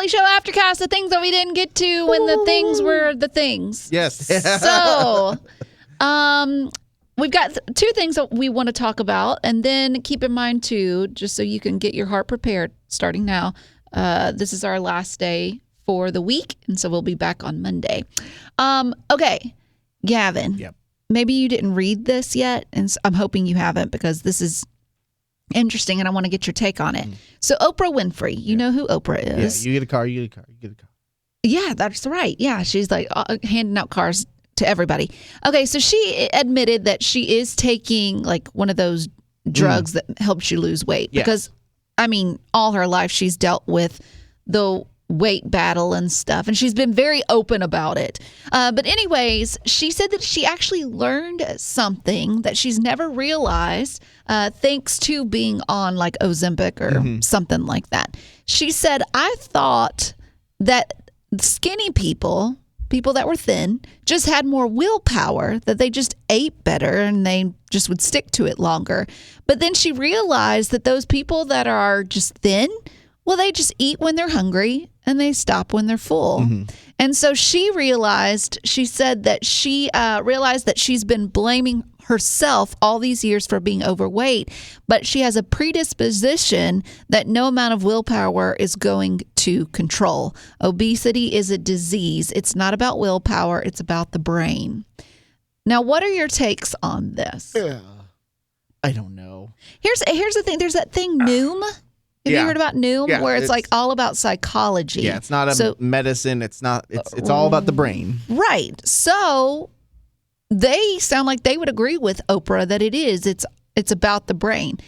Kelly Show Aftercast, the things that we didn't get to when the things were the things. Yes. So, we've got two things that we want to talk about. And then keep in mind, too, just so you can get your heart prepared starting now, this is our last day for the week. And so we'll be back on Monday. Okay, Gavin. Yep. Maybe you didn't read this yet. And I'm hoping you haven't because this is interesting, and I want to get your take on it. So Oprah Winfrey, you know who Oprah is. Yeah, you get a car, you get a car. Yeah, that's right. Yeah, she's like handing out cars to everybody. Okay, so she admitted that she is taking like one of those drugs that helps you lose weight. Yes. Because, I mean, all her life she's dealt with the weight battle and stuff, and she's been very open about it. But anyways, she said that she actually learned something that she's never realized thanks to being on like Ozempic or something like that. She said, I thought that skinny people that were thin, just had more willpower, that they just ate better and they just would stick to it longer. But then she realized that those people that are just thin, well, they just eat when they're hungry and they stop when they're full. And so she said that she realized that she's been blaming herself all these years for being overweight, but she has a predisposition that no amount of willpower is going to control. Obesity is a disease. It's not about willpower. It's about the brain. Now, what are your takes on this? I don't know. Here's the thing. There's that thing, Noom. Have you heard about Noom? Yeah, where it's like all about psychology. Yeah, it's not a medicine. It's not. It's all about the brain. Right. So they sound like they would agree with Oprah that it is. It's about the brain.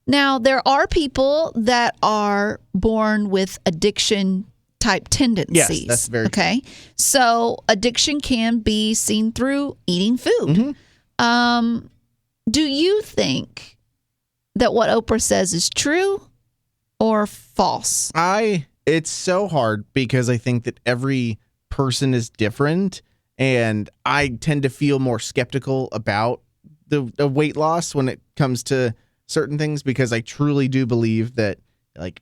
Now, there are people that are born with addiction type tendencies. Yes, that's very okay. So addiction can be seen through eating food. Do you think that what Oprah says is true or false? It's so hard because I think that every person is different, and I tend to feel more skeptical about the weight loss when it comes to certain things, because I truly do believe that like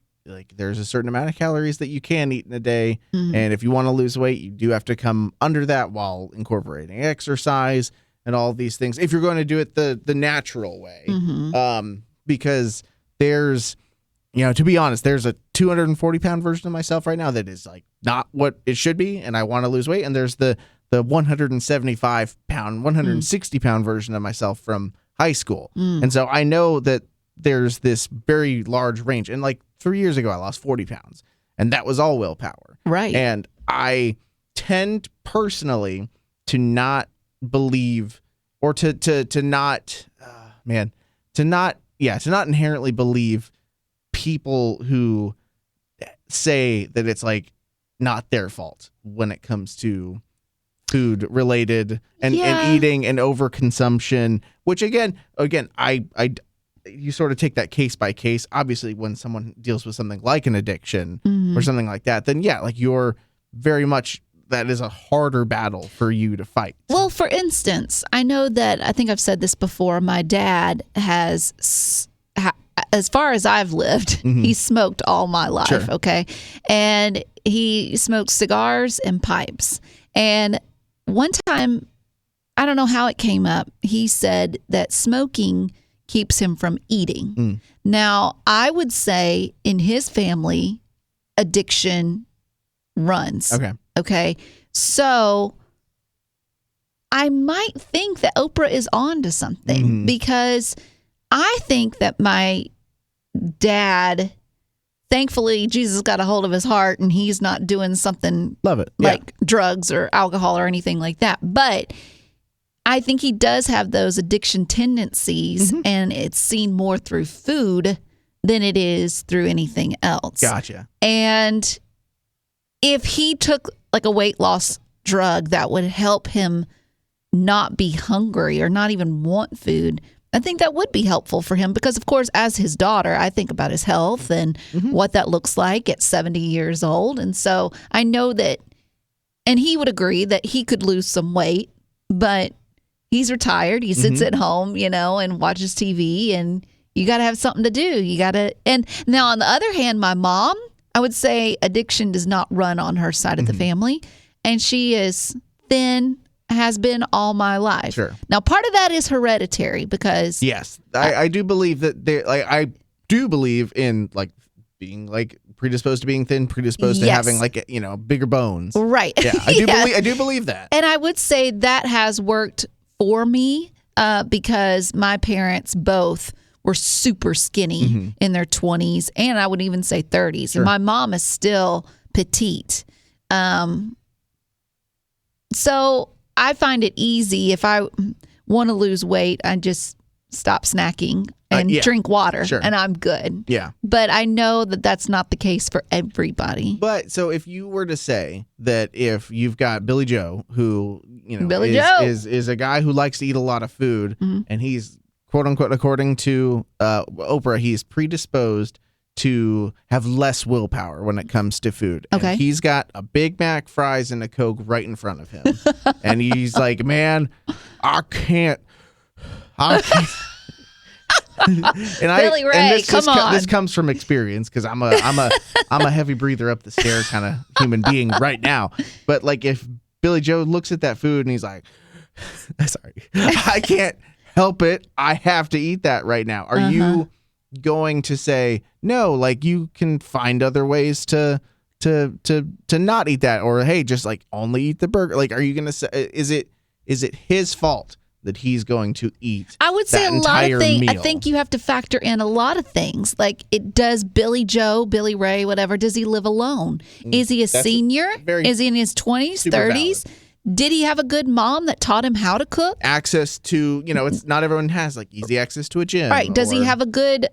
there's a certain amount of calories that you can eat in a day, and if you want to lose weight, you do have to come under that while incorporating exercise and all of these things if you're going to do it the natural way. Because there's, to be honest, there's a 240-pound version of myself right now that is like not what it should be, and I want to lose weight. And there's the 175-pound, 160-pound version of myself from high school. And so I know that there's this very large range. And like 3 years ago, I lost 40 pounds, and that was all willpower. Right. And I tend personally to not believe, or to not inherently believe people who say that it's like not their fault when it comes to food related and eating and overconsumption, which again, you sort of take that case by case. Obviously, when someone deals with something like an addiction or something like that, then you're very much, that is a harder battle for you to fight. Well, for instance, I know that, I think I've said this before, my dad has, as far as I've lived, he smoked all my life, okay? And he smoked cigars and pipes. And one time, I don't know how it came up, he said that smoking keeps him from eating. Now, I would say in his family, addiction runs. Okay. So I might think that Oprah is on to something, because I think that my dad, thankfully, Jesus got a hold of his heart and he's not doing something like drugs or alcohol or anything like that. But I think he does have those addiction tendencies, and it's seen more through food than it is through anything else. Gotcha. And if he took like a weight loss drug that would help him not be hungry or not even want food, I think that would be helpful for him, because, of course, as his daughter, I think about his health and what that looks like at 70 years old. And so I know that, and he would agree that he could lose some weight, but he's retired. He sits at home, and watches TV, and you got to have something to do. And now on the other hand, my mom, I would say addiction does not run on her side of the family. And she is thin, has been all my life. Sure. Now, part of that is hereditary because Yes, I do believe that I do believe in like being like predisposed to being thin, predisposed to having like bigger bones. Right. Yeah, I do believe that. And I would say that has worked for me because my parents both were super skinny in their 20s, and I would even say 30s. Sure. And my mom is still petite. So I find it easy if I want to lose weight, I just stop snacking and drink water, and I'm good. Yeah. But I know that that's not the case for everybody. But so if you were to say that if you've got Billy Joe, who is a guy who likes to eat a lot of food, and he's quote unquote, according to Oprah, he's predisposed to have less willpower when it comes to food. Okay. And he's got a Big Mac, fries, and a Coke right in front of him. And he's like, man, I can't. And Billy Ray, come on. This comes from experience because I'm a heavy breather up the stairs kind of human being right now. But like if Billy Joe looks at that food and he's like, sorry, I can't help it. I have to eat that right now. Are you going to say no? Like you can find other ways to not eat that, or hey, just like only eat the burger. Like, are you going to say is it his fault that he's going to eat? I would say a lot of things. I meal? think you have to factor in a lot of things. Like, does Billy Joe, Billy Ray, whatever, does he live alone? Is he a senior? Is he in his 20s, 30s? Valid. Did he have a good mom that taught him how to cook? Access to, it's not everyone has like easy access to a gym. Right. Does he have a good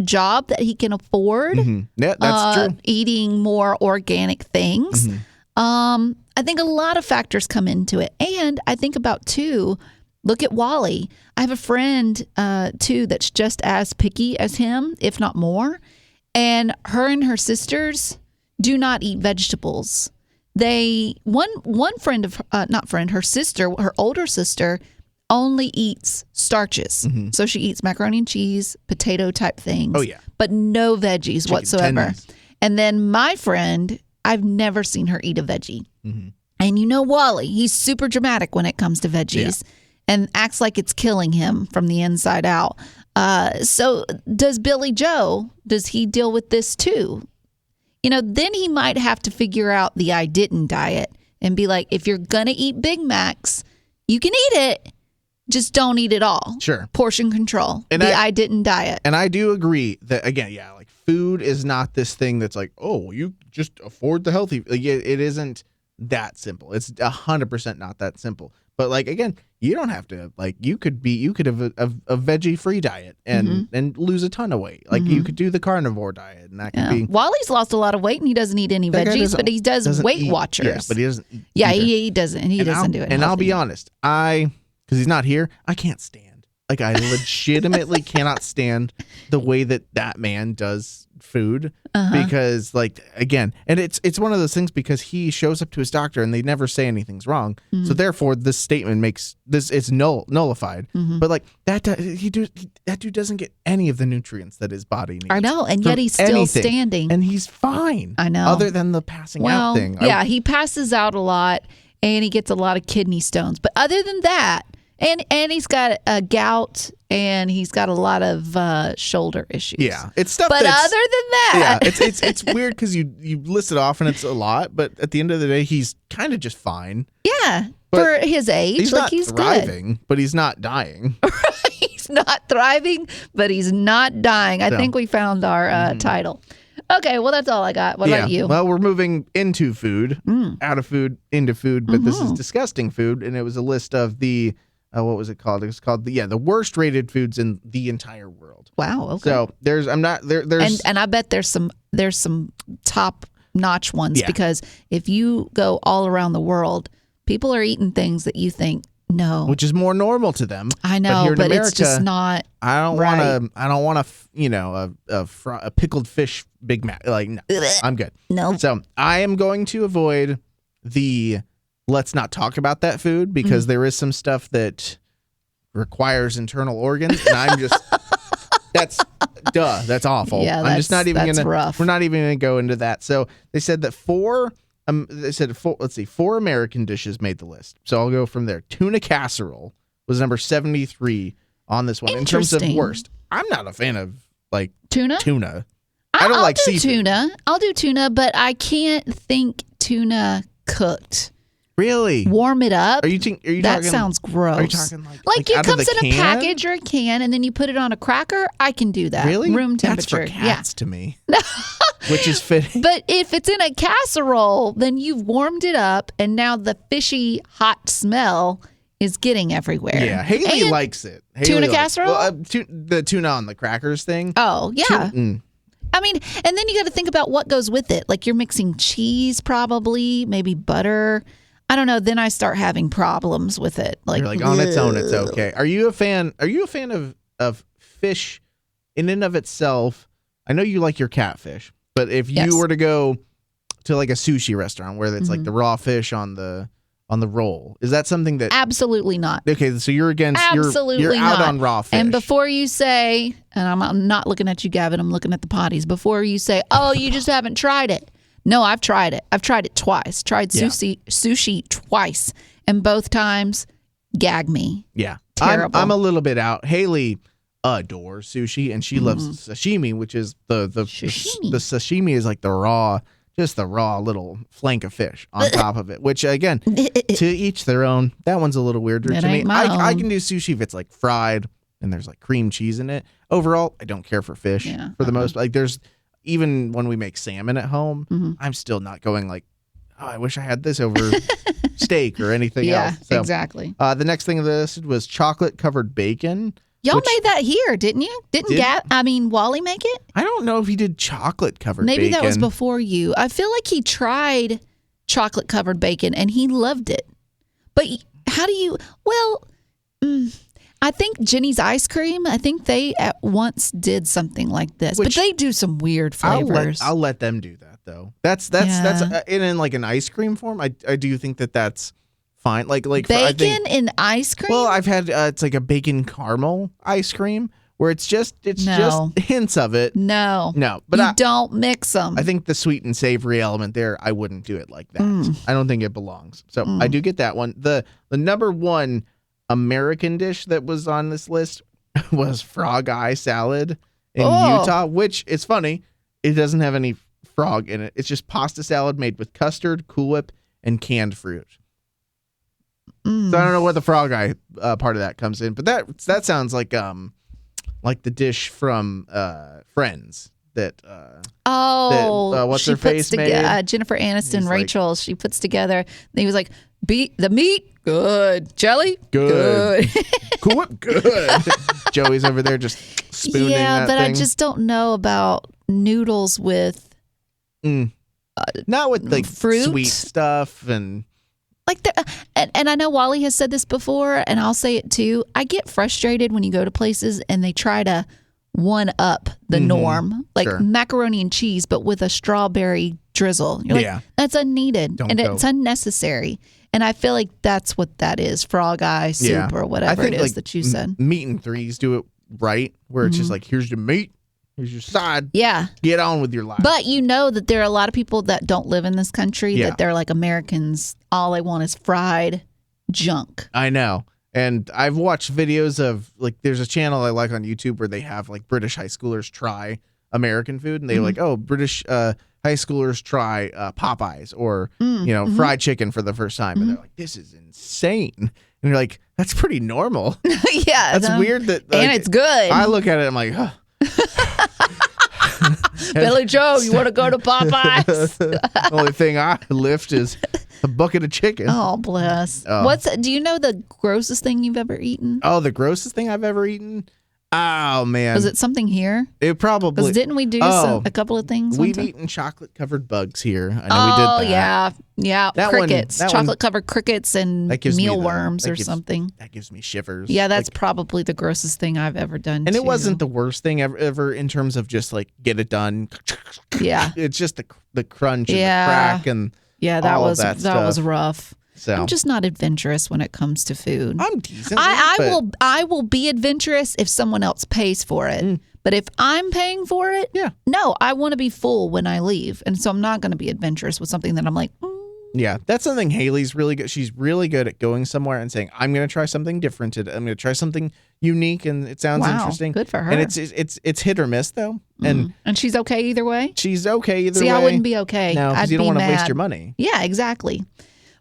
job that he can afford? Yeah, that's true. Eating more organic things. I think a lot of factors come into it. And I think about, too, look at Wally. I have a friend, too, that's just as picky as him, if not more. And her sisters do not eat vegetables. One friend of her sister, her older sister, only eats starches. So she eats macaroni and cheese, potato type things. Oh yeah, but no veggies chicken whatsoever. Tenders. And then my friend, I've never seen her eat a veggie. And Wally, he's super dramatic when it comes to veggies, and acts like it's killing him from the inside out. So does Billy Joe? Does he deal with this too? Then he might have to figure out the I didn't diet and be like, if you're going to eat Big Macs, you can eat it. Just don't eat it all. Sure. Portion control. And I didn't diet. And I do agree that, again, like food is not this thing that's like, oh, you just afford the healthy. Like, it isn't that simple. It's 100% not that simple. But like, again, you don't have to, like, you could have a veggie free diet and lose a ton of weight. Like you could do the carnivore diet, and that could be. Wally's lost a lot of weight and he doesn't eat any veggies, but he does Weight Watchers. Yeah, but he doesn't eat he doesn't. He doesn't do it. And I'll be honest, because he's not here, I can't stand. Like, I legitimately cannot stand the way that man does food because, like, again, and it's one of those things because he shows up to his doctor and they never say anything's wrong. So therefore, this statement makes this it's nullified. But like that dude doesn't get any of the nutrients that his body needs. I know, and yet he's still standing, and he's fine. I know, other than the passing out thing. Yeah, he passes out a lot and he gets a lot of kidney stones. But other than that. And he's got a gout and he's got a lot of shoulder issues. Yeah, it's stuff. But other than that, yeah, it's weird because you list it off and it's a lot, but at the end of the day, he's kind of just fine. Yeah, but for his age, he's not he's thriving, good. but he's not dying. He's not thriving, but he's not dying. I think we found our title. Okay, well, that's all I got. What about you? Well, we're moving into food, out of food, into food, but this is disgusting food, and it was a list of the. What was it called? It was called the worst rated foods in the entire world. Wow. Okay. So there's and I bet there's some top notch ones because if you go all around the world, people are eating things that you think no, which is more normal to them. I know, but America, it's just not. I don't want a pickled fish Big Mac. Like no, I'm good. No. So I am going to avoid the. Let's not talk about that food because there is some stuff that requires internal organs, and I'm just duh, that's awful. Yeah, I'm just not even that's gonna. rough. We're not even gonna go into that. So they said that four. Let's see, 4 American dishes made the list. So I'll go from there. Tuna casserole was number 73 on this one in terms of worst. I'm not a fan of like tuna. I don't like seafood. Tuna. I'll do tuna, but I can't think tuna cooked. Really? Warm it up. Are you talking? That sounds gross. Are you talking like it out comes of the in can? a package or a can, and then you put it on a cracker? I can do that. Really? Room temperature. That's for cats to me. Which is fitting. But if it's in a casserole, then you've warmed it up, and now the fishy, hot smell is getting everywhere. Yeah, Haley likes it. Tuna casserole? The tuna on the crackers thing. Oh, yeah. I mean, and then you got to think about what goes with it. Like you're mixing cheese, probably, maybe butter. I don't know. Then I start having problems with it. You're like on its own, it's okay. Are you a fan of fish in and of itself? I know you like your catfish, but if you were to go to like a sushi restaurant where it's like the raw fish on the roll, is that something that absolutely not? Okay, so you're against you're out on raw fish. And before you say, and I'm not looking at you, Gavin, I'm looking at the potties. Before you say, oh, you just haven't tried it. No, I've tried it. I've tried it twice. Tried sushi twice, and both times gag me. Yeah, terrible. I'm a little bit out. Haley adores sushi, and she loves sashimi, which is the sashimi is like the raw little flank of fish on top of it. Which again, to each their own. That one's a little weirder to me. I can do sushi if it's like fried and there's like cream cheese in it. Overall, I don't care for fish for the most. Like there's. Even when we make salmon at home, I'm still not going like, oh, I wish I had this over steak or anything else. Yeah, exactly. The next thing listed was chocolate covered bacon. Y'all made that here, didn't you? Wally make it? I don't know if he did chocolate covered bacon. Maybe that was before you. I feel like he tried chocolate covered bacon and he loved it. But how do you, I think Jenny's Ice Cream, I think they at once did something like this. But they do some weird flavors. I'll let them do that, though. That's in like an ice cream form. I do think that's fine. Like bacon in ice cream? Well, I've had it's like a bacon caramel ice cream where it's just hints of it. No. But you don't mix them. I think the sweet and savory element there, I wouldn't do it like that. I don't think it belongs. So I do get that one. The number one American dish that was on this list was frog eye salad in Utah, which is funny. It doesn't have any frog in it. It's just pasta salad made with custard, Cool Whip, and canned fruit. So I don't know what the frog eye part of that comes in, but that sounds like the dish from Friends that what's her face made? Jennifer Aniston, Rachel. She puts together. And he was like, the meat. Good. Jelly? Good. Cool. Good. Joey's over there just spooning that but thing. I just don't know about noodles with... not with like fruit? Sweet stuff and... And I know Wally has said this before, and I'll say it too. I get frustrated when you go to places and they try to one-up the norm. Like macaroni and cheese, but with a strawberry drizzle. You're like, that's unneeded. It's unnecessary. And I feel like that's what that is, frog eye soup or whatever it is that you said. Meat and Threes do it right, where it's just like, here's your meat, here's your side. Yeah. Get on with your life. But you know that there are a lot of people that don't live in this country, that they're like Americans. All they want is fried junk. I know. And I've watched videos of, like, there's a channel I like on YouTube where they have, like, British high schoolers try American food. And they're like, oh, British high schoolers try Popeyes or, fried chicken for the first time. And they're like, this is insane. And you're like, that's pretty normal. Yeah. That's weird that. And it's good. I look at it, I'm like, huh. Billy Joe, you want to go to Popeyes? The only thing I lift is a bucket of chicken. Oh, bless. Do you know the grossest thing you've ever eaten? Oh, the grossest thing I've ever eaten? Oh, man. Was it something here? It probably. Because didn't we do a couple of things? We've eaten chocolate-covered bugs here. I know we did that. Yeah. Crickets. Chocolate-covered crickets and mealworms or something. That gives me shivers. Yeah, that's probably the grossest thing I've ever done, and it wasn't the worst thing ever in terms of just, like, get it done. Yeah. It's just the crunch and the crack and that all was that stuff. That was rough. So. I'm just not adventurous when it comes to food. I'm decent. I will be adventurous if someone else pays for it. But if I'm paying for it, Yeah. no, I want to be full when I leave. And so I'm not going to be adventurous with something that I'm like, Yeah, that's something Haley's really good. She's really good at going somewhere and saying, "I'm going to try something different. I'm going to try something unique, and it sounds wow, interesting." good for her. And it's hit or miss though, and she's okay either way. she's okay either See, way. I wouldn't be okay. No, I'd because you don't be want to waste mad. your money. Yeah, exactly.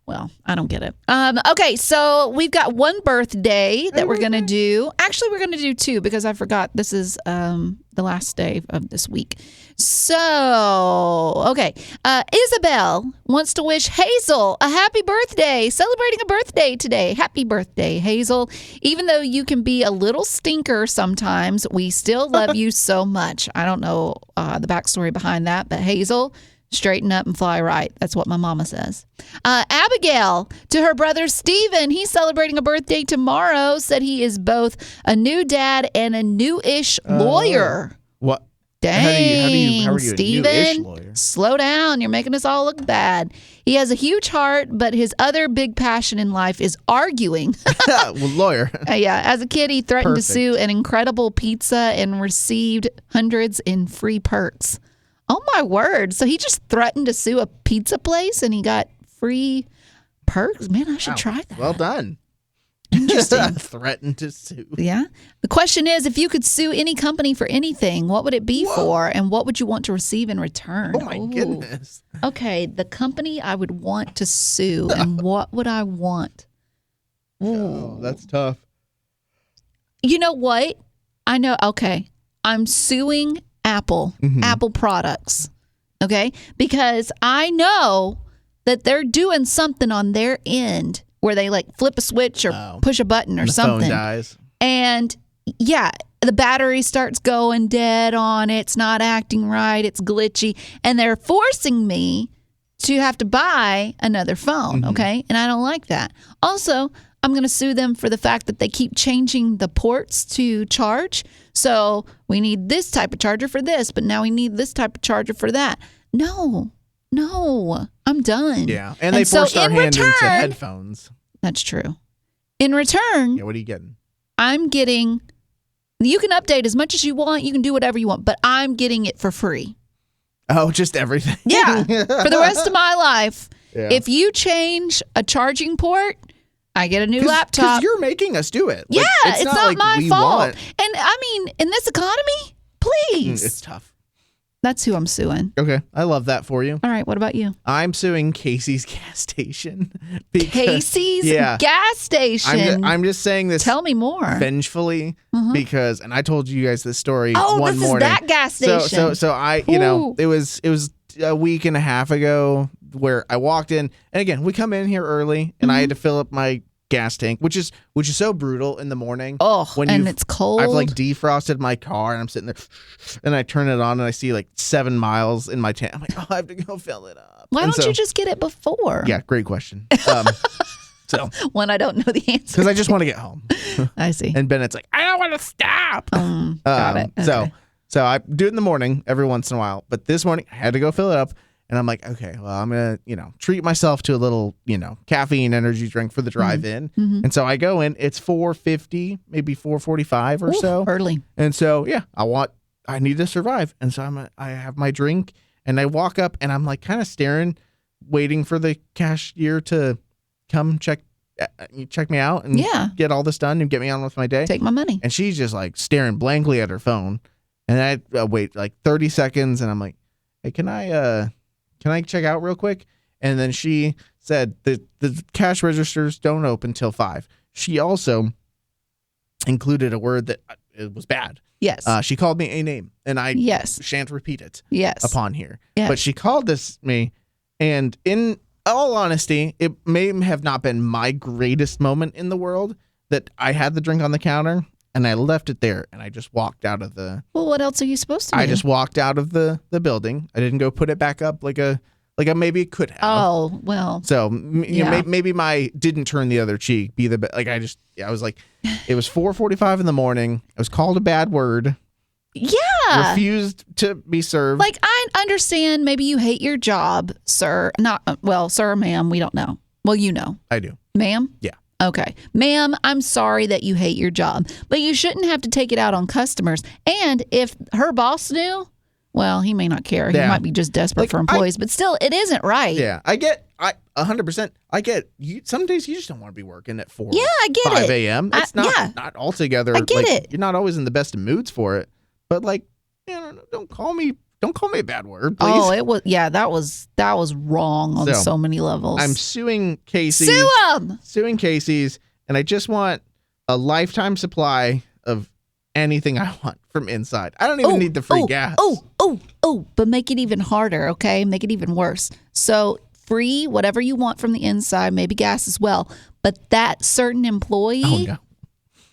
Well, I don't get it. Okay, so we've got one birthday that we're going to do. Actually, we're going to do two because I forgot this is the last day of this week. So, okay. Isabel wants to wish Hazel a happy birthday, celebrating a birthday today. Happy birthday, Hazel. Even though you can be a little stinker sometimes, we still love you so much. I don't know the backstory behind that, but Hazel, straighten up and fly right. That's what my mama says. Abigail, to her brother Steven, he's celebrating a birthday tomorrow, said he is both a new dad and a new-ish lawyer. What? Dang, how are you a new-ish Steven, lawyer? slow down. You're making us all look bad. He has a huge heart, but his other big passion in life is arguing. Well, lawyer. Yeah, as a kid, he threatened to Perfect. sue an incredible pizza and received hundreds in free perks. Oh, my word. So he just threatened to sue a pizza place and he got free perks? Man, I should try that. Well done. Interesting. Threatened to sue. Yeah. The question is, if you could sue any company for anything, what would it be for? And what would you want to receive in return? Oh, my goodness. Okay, the company I would want to sue, and what would I want? Oh, that's tough. You know what? I know. Okay. I'm suing Apple, Apple products. Okay. Because I know that they're doing something on their end where they like flip a switch or push a button or The something. phone dies. And yeah, the battery starts going dead on it. It's not acting right. It's glitchy. And they're forcing me to have to buy another phone. Okay. And I don't like that. Also, I'm going to sue them for the fact that they keep changing the ports to charge. So we need this type of charger for this, but now we need this type of charger for that. No, I'm done. Yeah. And they forced our hand into headphones. That's true. In return, Yeah, what are you getting? I'm getting, you can update as much as you want. You can do whatever you want, but I'm getting it for free. Oh, just everything. Yeah. For the rest of my life. Yeah. If you change a charging port, I get a new laptop. Because you're making us do it. Yeah, Like, it's not like my we fault. want- And I mean, in this economy, please. It's tough. That's who I'm suing. Okay. I love that for you. All right, what about you? I'm suing Casey's gas station. because- Casey's yeah. gas station. I'm just saying this Tell me more. vengefully because, and I told you guys this story Oh, one this morning. is that gas station. So I, Ooh. it was a week and a half ago where I walked in, and again, we come in here early, and I had to fill up my gas tank, which is so brutal in the morning. Oh, when and you've- it's cold. I've like defrosted my car, and I'm sitting there, and I turn it on, and I see like 7 miles in my tank. I'm like, oh, I have to go fill it up. Why And don't so- you just get it before? Yeah, great question. So When I don't know the answer. because I just want to get home, I see. and Bennett's like, I don't want to stop. Got it. Okay. So I do it in the morning every once in a while, but this morning I had to go fill it up, and I'm like, okay, well, I'm gonna treat myself to a little caffeine energy drink for the drive in, and so I go in. It's 4:50, maybe 4:45 or Ooh, so, early. and so yeah, I need to survive, and so I have my drink, and I walk up, and I'm like kind of staring, waiting for the cashier to come check me out and get all this done and get me on with my day. Take my money. And she's just like staring blankly at her phone. And I wait like 30 seconds and I'm like, hey, can I check out real quick? And then she said the cash registers don't open till 5. She also included a word that it was bad. Yes. She called me a name, and I Yes. shan't repeat it Yes. upon here. Yes. But she called me, and in all honesty, it may have not been my greatest moment in the world that I had the drink on the counter and I left it there and I just walked out of the. Well, what else are you supposed to do? I just walked out of the building. I didn't go put it back up like a maybe it could have. Oh, well. So Yeah. maybe my didn't turn the other cheek be the like I was like, it was 4:45 in the morning. I was called a bad word. Yeah. Refused to be served. Like, I understand maybe you hate your job, sir. Not, well, sir or ma'am, we don't know. Well, you know. I do. Ma'am? Yeah. Okay. Ma'am, I'm sorry that you hate your job, but you shouldn't have to take it out on customers. And if her boss knew, well, he may not care. He might be just desperate for employees, but still, it isn't right. Yeah, I 100%. I get you. Some days you just don't want to be working at 4 I get 5 it. a.m. It's not altogether. I get it. You're not always in the best of moods for it, but don't call me a bad word, please. Oh, it was that was wrong on so many levels. I'm suing Casey's. Sue them. Suing Casey's, and I just want a lifetime supply of anything I want from inside. I don't even need the free gas. But make it even harder, okay? Make it even worse. So free whatever you want from the inside, maybe gas as well. But that certain employee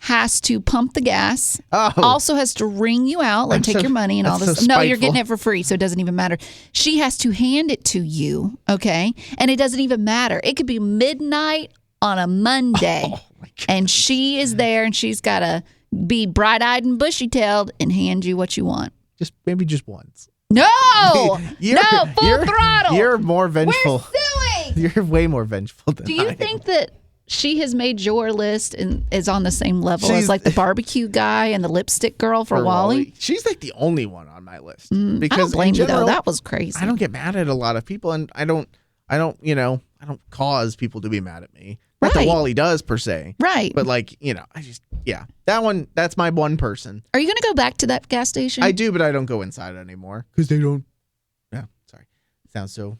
has to pump the gas. Also has to ring you out, like take your money and all this. No, you're getting it for free, so it doesn't even matter. She has to hand it to you, okay? And it doesn't even matter. It could be midnight on a Monday, and she is there, and she's got to be bright-eyed and bushy-tailed and hand you what you want. Maybe just once. No! Full throttle! You're more vengeful. We're suing! You're way more vengeful than I am. Do you think that she has made your list and is on the same level as like the barbecue guy and the lipstick girl for Wally? She's like the only one on my list. Because I don't blame you though. That was crazy. I don't get mad at a lot of people, and I don't cause people to be mad at me. Not that Wally does per se. Right. But that's my one person. Are you going to go back to that gas station? I do, but I don't go inside anymore because they don't. Yeah, sorry. Sounds so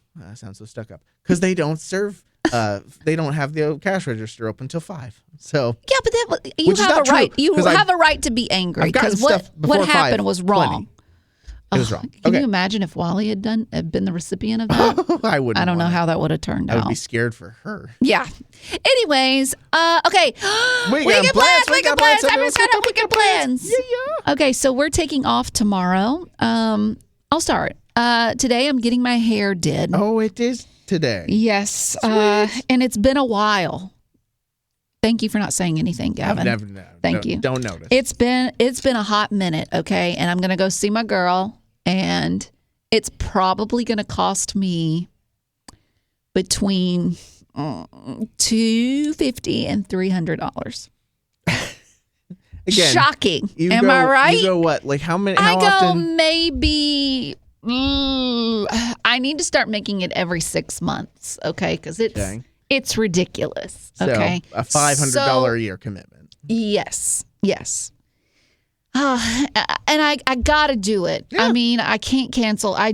stuck up. Because they don't serve. They don't have the cash register open till 5. So yeah, but you have a right. You have a right to be angry because what happened was wrong. It was wrong. Can you imagine if Wally had been the recipient of that? I wouldn't. I don't know how that would have turned out. I would be scared for her. Yeah. Anyways, okay. Weekend plans. Weekend plans. Yeah. Okay, so we're taking off tomorrow. I'll start. Today I'm getting my hair did. Oh, it is today. Yes. And it's been a while. Thank you for not saying anything, Gavin. Thank you. Don't notice. It's been a hot minute, okay? And I'm going to go see my girl, and it's probably going to cost me between $250 and $300. Again, shocking. Am I right? You go what? Like how many? How often? Go maybe. I need to start making it every 6 months, okay? Because it's ridiculous. Okay, so a $500 a year commitment. Yes. And I gotta do it. Yeah. I mean, I can't cancel. I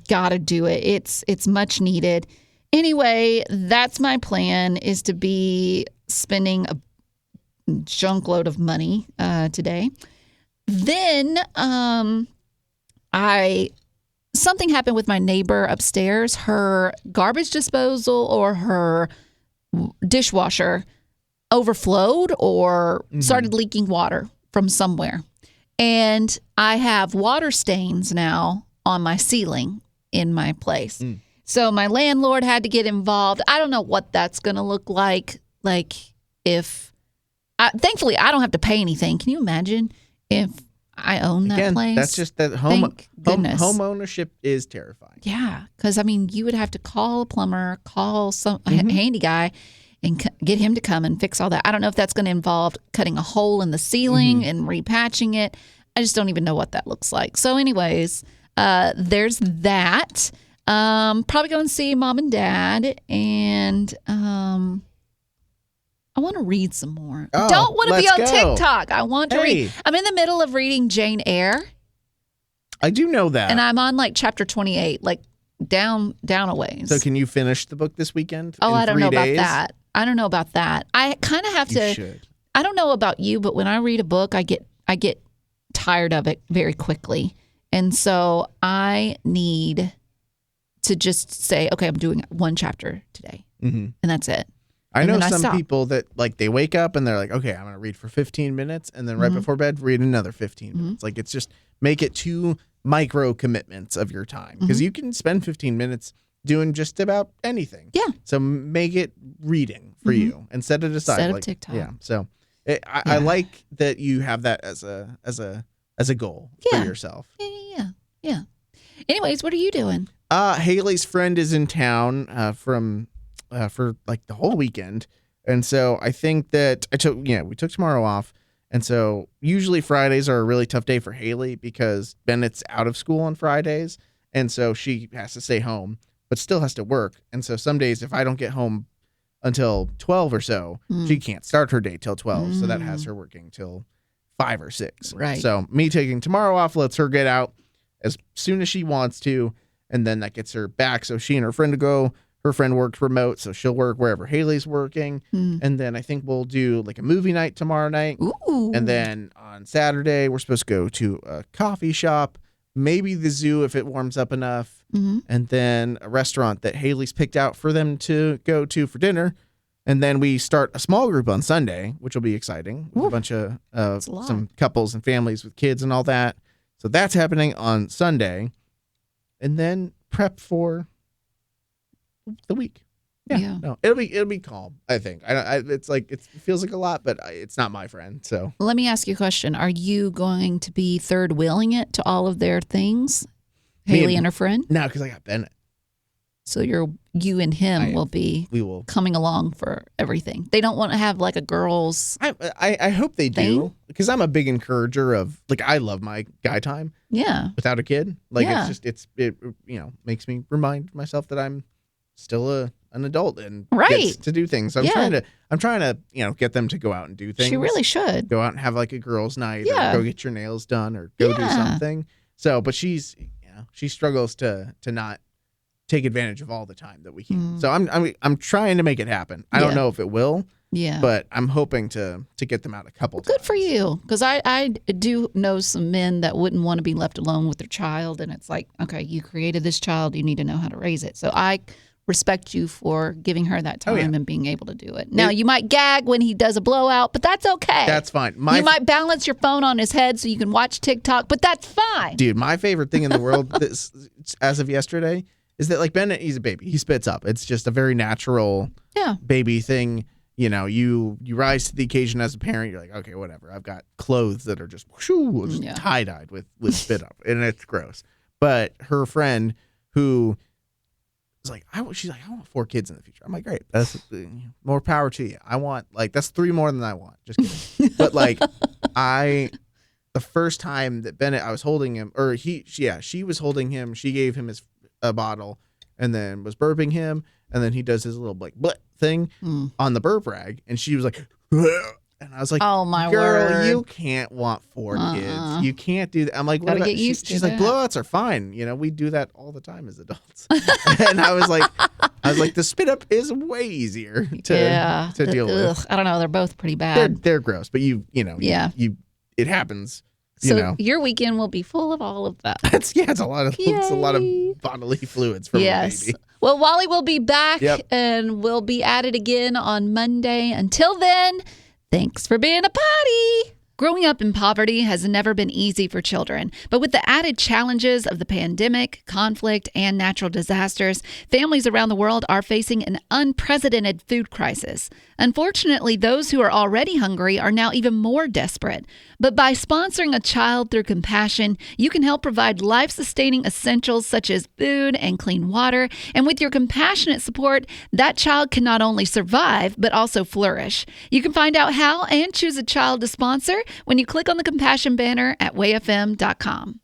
gotta do it. It's much needed. Anyway, that's my plan, is to be spending a junk load of money today. Then something happened with my neighbor upstairs. Her garbage disposal or her dishwasher overflowed or started leaking water from somewhere. And I have water stains now on my ceiling in my place. So my landlord had to get involved. I don't know what that's going to look like. Like thankfully I don't have to pay anything. Can you imagine if I own that place? That's just that home ownership is terrifying. Yeah, because I mean, you would have to call a plumber, call some handy guy, and get him to come and fix all that. I don't know if that's going to involve cutting a hole in the ceiling and repatching it. I just don't even know what that looks like. So, anyways, there's that. Probably go and see mom and dad, and I want to read some more. Don't want to be on TikTok. I want to read. I'm in the middle of reading Jane Eyre. I do know that. And I'm on like chapter 28, like down a ways. So can you finish the book this weekend? I don't know about that. I don't know about that. I kind of have to. You should. I don't know about you, but when I read a book, I get tired of it very quickly. And so I need to just say, okay, I'm doing one chapter today. And that's it. I know some people that like they wake up and they're like, okay, I'm going to read for 15 minutes. And then right before bed, read another 15 minutes. Like it's just make it 2 micro commitments of your time. Because you can spend 15 minutes doing just about anything. Yeah. So make it reading for you and set it aside. Instead of TikTok. Yeah. So I like that you have that as a goal for yourself. Yeah. Anyways, what are you doing? Haley's friend is in town for like the whole weekend. And so I think that we took tomorrow off. And so usually Fridays are a really tough day for Haley because Bennett's out of school on Fridays. And so she has to stay home, but still has to work. And so some days if I don't get home until 12 or so, she can't start her day till 12. So that has her working till 5 or 6. Right. So me taking tomorrow off lets her get out as soon as she wants to. And then that gets her back. So she and her friend go. Her friend works remote, so she'll work wherever Haley's working. And then I think we'll do like a movie night tomorrow night. Ooh. And then on Saturday, we're supposed to go to a coffee shop, maybe the zoo if it warms up enough, and then a restaurant that Haley's picked out for them to go to for dinner. And then we start a small group on Sunday, which will be exciting. With a bunch of some couples and families with kids and all that. So that's happening on Sunday. And then prep for the week. Yeah. No, it'll be calm. I think. It's like it feels like a lot, but it's not my friend. So let me ask you a question: are you going to be third wheeling it to all of their things, Haley and her friend? No, because I got Bennett. So you and him will be coming along for everything. They don't want to have like a girls. I hope they do because I'm a big encourager of like I love my guy time. Yeah. Without a kid, like it makes me remind myself that I'm still an adult and gets to do things. So I'm trying to get them to go out and do things. She really should go out and have like a girls' night or go get your nails done or go do something. So, but she struggles to not take advantage of all the time that we can. So I'm trying to make it happen. I don't know if it will. Yeah. But I'm hoping to get them out a couple times. Good for you. Because I do know some men that wouldn't want to be left alone with their child. And it's like, okay, you created this child. You need to know how to raise it. So I respect you for giving her that time and being able to do it. Now, you might gag when he does a blowout, but that's okay. That's fine. You might balance your phone on his head so you can watch TikTok, but that's fine. Dude, my favorite thing in the world as of yesterday is that like Bennett, he's a baby. He spits up. It's just a very natural baby thing. You rise to the occasion as a parent. You're like, okay, whatever. I've got clothes that are just tie-dyed with spit up, and it's gross. But her friend who is like, she's like, I want 4 kids in the future. I'm like, great. That's more power to you. I want that's 3 more than I want. Just kidding. But like, the first time that Bennett, I was holding him, or she was holding him. She gave him a bottle, and then was burping him, and then he does his little like bleh thing on the burp rag, and she was like, and I was like, "Oh my girl, you can't want 4 kids. You can't do that." I'm like, "What?" She's like, "Blowouts are fine. We do that all the time as adults." And I was like, the spit up is way easier to deal with. I don't know. They're both pretty bad. They're gross, but it happens. So your weekend will be full of all of that. It's a lot of bodily fluids from a baby. Well, Wally will be back and we'll be at it again on Monday. Until then, thanks for being a potty. Growing up in poverty has never been easy for children, but with the added challenges of the pandemic, conflict, and natural disasters, families around the world are facing an unprecedented food crisis. Unfortunately, those who are already hungry are now even more desperate. But by sponsoring a child through compassion, you can help provide life-sustaining essentials such as food and clean water. And with your compassionate support, that child can not only survive, but also flourish. You can find out how and choose a child to sponsor when you click on the compassion banner at wayfm.com.